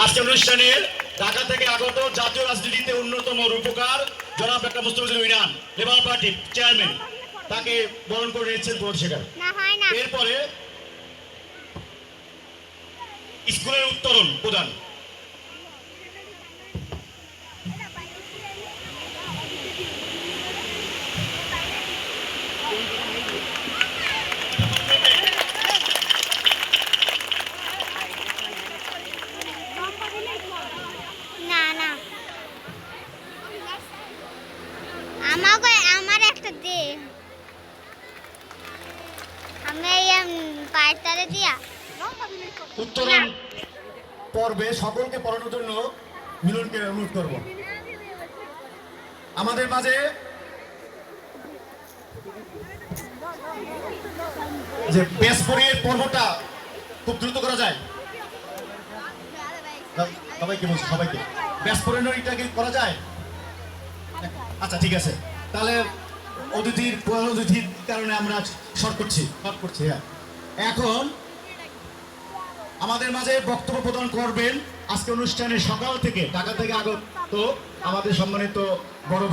আজকে অনুষ্ঠানে ঢাকা থেকে আগত জাতীয় রাজনীতিতে অন্যতম রূপকার জনাব ডক্টর মুস্তাফিজুর রহমান লেবার পার্টির চেয়ারম্যান, তাকে বরণ করে নিয়েছেন পুরস্কার। এরপরে স্কুলের উত্তরণ প্রদান। আমার একটা দে, আমি পার্টারে দিয়া উত্তরণ পর্বে সকলকে পড়ানোর জন্য মিলনকে অনুরোধ করব। আমাদের মাঝে যে বেসপরির পর্বটা খুব দ্রুত করা যায়, সবাইকে বলছি, সবাইকে বেসপরিটা কি করা যায়? আচ্ছা ঠিক আছে, তাহলে অতিথির কারণে আমরা শর্ট করছি। হ্যাঁ, এখন আমাদের মাঝে বক্তব্য প্রদান করবেন আজকে অনুষ্ঠানের সকাল থেকে ঢাকা থেকে আগত আমাদের সম্মানিত বড়